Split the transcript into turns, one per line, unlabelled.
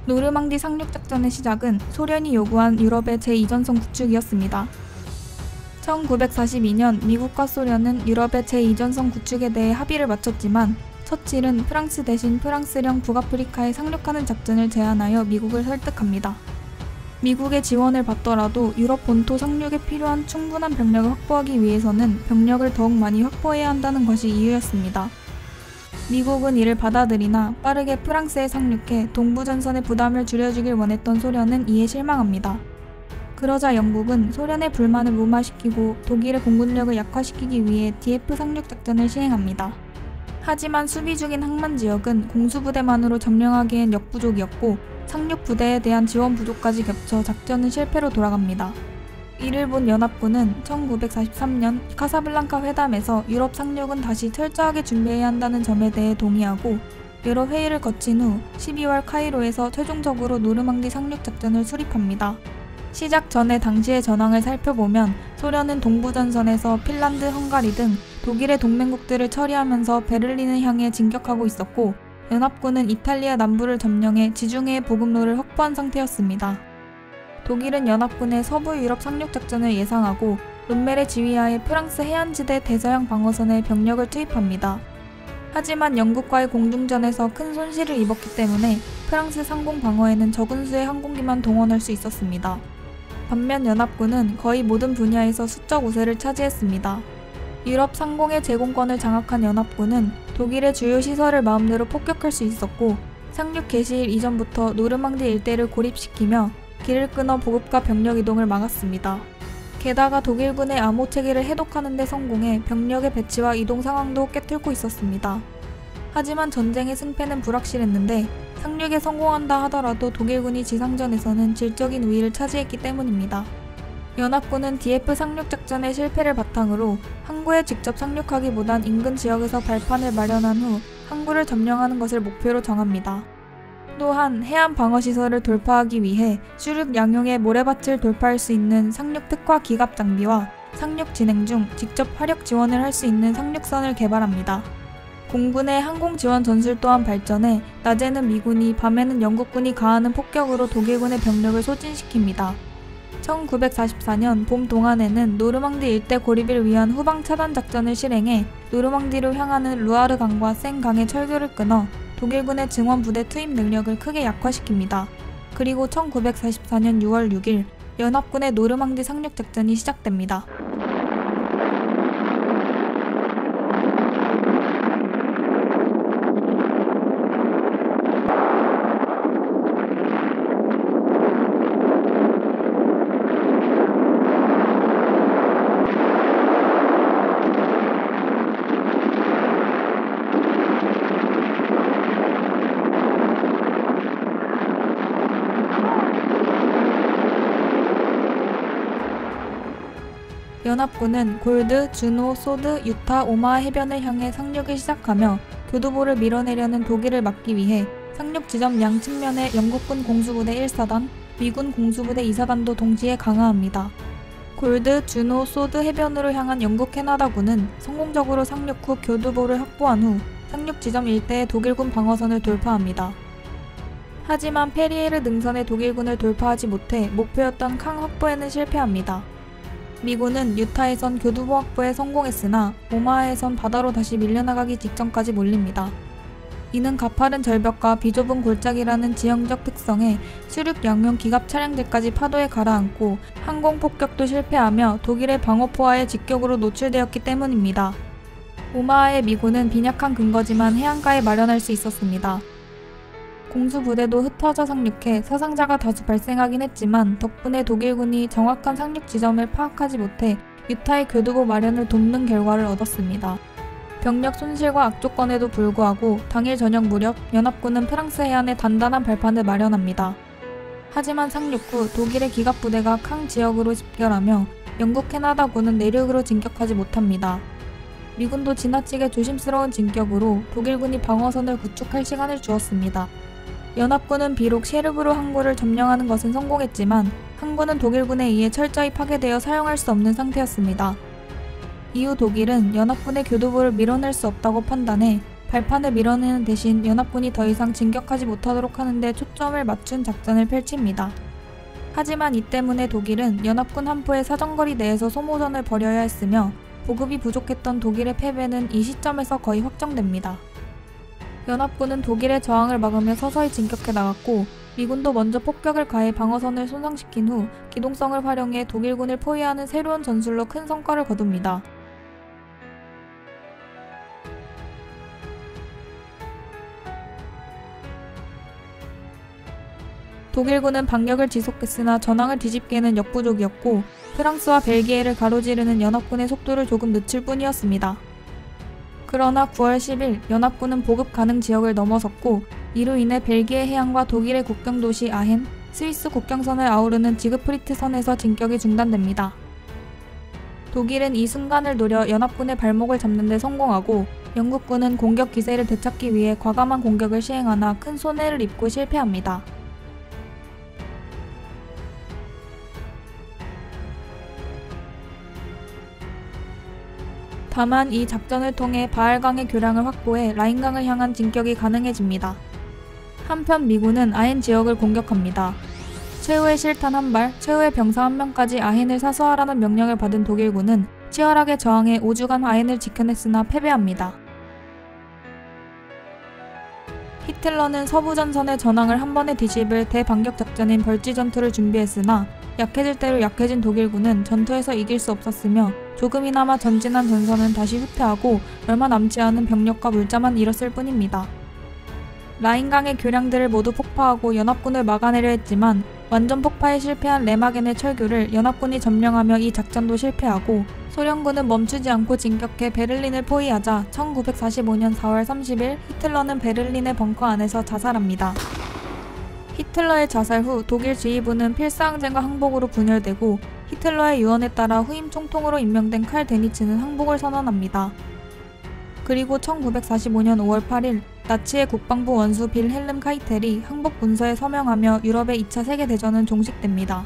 노르망디 상륙작전의 시작은 소련이 요구한 유럽의 제2전선 구축이었습니다. 1942년 미국과 소련은 유럽의 제2전선 구축에 대해 합의를 마쳤지만 처칠은 프랑스 대신 프랑스령 북아프리카에 상륙하는 작전을 제안하여 미국을 설득합니다. 미국의 지원을 받더라도 유럽 본토 상륙에 필요한 충분한 병력을 확보하기 위해서는 병력을 더욱 많이 확보해야 한다는 것이 이유였습니다. 미국은 이를 받아들이나 빠르게 프랑스에 상륙해 동부전선의 부담을 줄여주길 원했던 소련은 이에 실망합니다. 그러자 영국은 소련의 불만을 무마시키고 독일의 공군력을 약화시키기 위해 DF 상륙작전을 시행합니다. 하지만 수비 중인 항만 지역은 공수부대만으로 점령하기엔 역부족이었고 상륙부대에 대한 지원 부족까지 겹쳐 작전은 실패로 돌아갑니다. 이를 본 연합군은 1943년 카사블랑카 회담에서 유럽 상륙은 다시 철저하게 준비해야 한다는 점에 대해 동의하고 여러 회의를 거친 후 12월 카이로에서 최종적으로 노르망디 상륙작전을 수립합니다. 시작 전에 당시의 전황을 살펴보면 소련은 동부전선에서 핀란드, 헝가리 등 독일의 동맹국들을 처리하면서 베를린을 향해 진격하고 있었고 연합군은 이탈리아 남부를 점령해 지중해의 보급로를 확보한 상태였습니다. 독일은 연합군의 서부 유럽 상륙작전을 예상하고 롬멜의 지휘하에 프랑스 해안지대 대서양 방어선에 병력을 투입합니다. 하지만 영국과의 공중전에서 큰 손실을 입었기 때문에 프랑스 상공 방어에는 적은 수의 항공기만 동원할 수 있었습니다. 반면 연합군은 거의 모든 분야에서 수적 우세를 차지했습니다. 유럽 상공의 제공권을 장악한 연합군은 독일의 주요 시설을 마음대로 폭격할 수 있었고 상륙 개시일 이전부터 노르망디 일대를 고립시키며 길을 끊어 보급과 병력 이동을 막았습니다. 게다가 독일군의 암호 체계를 해독하는 데 성공해 병력의 배치와 이동 상황도 깨뚫고 있었습니다. 하지만 전쟁의 승패는 불확실했는데 상륙에 성공한다 하더라도 독일군이 지상전에서는 질적인 우위를 차지했기 때문입니다. 연합군은 DF 상륙작전의 실패를 바탕으로 항구에 직접 상륙하기보단 인근 지역에서 발판을 마련한 후 항구를 점령하는 것을 목표로 정합니다. 또한 해안 방어시설을 돌파하기 위해 수륙 양용의 모래밭을 돌파할 수 있는 상륙 특화 기갑 장비와 상륙 진행 중 직접 화력 지원을 할 수 있는 상륙선을 개발합니다. 공군의 항공 지원 전술 또한 발전해 낮에는 미군이 밤에는 영국군이 가하는 폭격으로 독일군의 병력을 소진시킵니다. 1944년 봄 동안에는 노르망디 일대 고립을 위한 후방 차단 작전을 실행해 노르망디로 향하는 루아르 강과 센 강의 철교를 끊어 독일군의 증원 부대 투입 능력을 크게 약화시킵니다. 그리고 1944년 6월 6일 연합군의 노르망디 상륙 작전이 시작됩니다. 연합군은 골드, 주노, 소드, 유타, 오마하 해변을 향해 상륙을 시작하며 교두보를 밀어내려는 독일을 막기 위해 상륙 지점 양 측면에 영국군 공수부대 1사단, 미군 공수부대 2사단도 동시에 강화합니다. 골드, 주노, 소드 해변으로 향한 영국 캐나다군은 성공적으로 상륙 후 교두보를 확보한 후 상륙 지점 일대의 독일군 방어선을 돌파합니다. 하지만 페리에르 능선의 독일군을 돌파하지 못해 목표였던 캉 확보에는 실패합니다. 미군은 유타에선 교두보 확보에 성공했으나 오마하에선 바다로 다시 밀려나가기 직전까지 몰립니다. 이는 가파른 절벽과 비좁은 골짜기라는 지형적 특성에 수륙 양용 기갑 차량들까지 파도에 가라앉고 항공 폭격도 실패하며 독일의 방어포화의 직격으로 노출되었기 때문입니다. 오마하의 미군은 빈약한 근거지만 해안가에 마련할 수 있었습니다. 공수부대도 흩어져 상륙해 사상자가 다수 발생하긴 했지만 덕분에 독일군이 정확한 상륙 지점을 파악하지 못해 유타의 교두보 마련을 돕는 결과를 얻었습니다. 병력 손실과 악조건에도 불구하고 당일 저녁 무렵 연합군은 프랑스 해안에 단단한 발판을 마련합니다. 하지만 상륙 후 독일의 기갑부대가 캉 지역으로 집결하며 영국 캐나다군은 내륙으로 진격하지 못합니다. 미군도 지나치게 조심스러운 진격으로 독일군이 방어선을 구축할 시간을 주었습니다. 연합군은 비록 셰르브르 항구를 점령하는 것은 성공했지만 항구는 독일군에 의해 철저히 파괴되어 사용할 수 없는 상태였습니다. 이후 독일은 연합군의 교두보를 밀어낼 수 없다고 판단해 발판을 밀어내는 대신 연합군이 더 이상 진격하지 못하도록 하는 데 초점을 맞춘 작전을 펼칩니다. 하지만 이 때문에 독일은 연합군 한포의 사정거리 내에서 소모전을 벌여야 했으며 보급이 부족했던 독일의 패배는 이 시점에서 거의 확정됩니다. 연합군은 독일의 저항을 막으며 서서히 진격해 나갔고 미군도 먼저 폭격을 가해 방어선을 손상시킨 후 기동성을 활용해 독일군을 포위하는 새로운 전술로 큰 성과를 거둡니다. 독일군은 반격을 지속했으나 전황을 뒤집기에는 역부족이었고 프랑스와 벨기에를 가로지르는 연합군의 속도를 조금 늦출 뿐이었습니다. 그러나 9월 10일 연합군은 보급 가능 지역을 넘어섰고 이로 인해 벨기에 해안과 독일의 국경 도시 아헨, 스위스 국경선을 아우르는 지그프리트 선에서 진격이 중단됩니다. 독일은 이 순간을 노려 연합군의 발목을 잡는 데 성공하고 영국군은 공격 기세를 되찾기 위해 과감한 공격을 시행하나 큰 손해를 입고 실패합니다. 다만 이 작전을 통해 바알강의 교량을 확보해 라인강을 향한 진격이 가능해집니다. 한편 미군은 아헨 지역을 공격합니다. 최후의 실탄 한 발, 최후의 병사 한 명까지 아헨을 사수하라는 명령을 받은 독일군은 치열하게 저항해 5주간 아헨을 지켜냈으나 패배합니다. 히틀러는 서부 전선의 전황을 한 번에 뒤집을 대반격 작전인 벌지 전투를 준비했으나 약해질 대로 약해진 독일군은 전투에서 이길 수 없었으며 조금이나마 전진한 전선은 다시 후퇴하고 얼마 남지 않은 병력과 물자만 잃었을 뿐입니다. 라인강의 교량들을 모두 폭파하고 연합군을 막아내려 했지만 완전 폭파에 실패한 레마겐의 철교를 연합군이 점령하며 이 작전도 실패하고 소련군은 멈추지 않고 진격해 베를린을 포위하자 1945년 4월 30일 히틀러는 베를린의 벙커 안에서 자살합니다. 히틀러의 자살 후 독일 지휘부는 필사항쟁과 항복으로 분열되고 히틀러의 유언에 따라 후임 총통으로 임명된 칼 데니츠는 항복을 선언합니다. 그리고 1945년 5월 8일 나치의 국방부 원수 빌헬름 카이텔이 항복 문서에 서명하며 유럽의 2차 세계대전은 종식됩니다.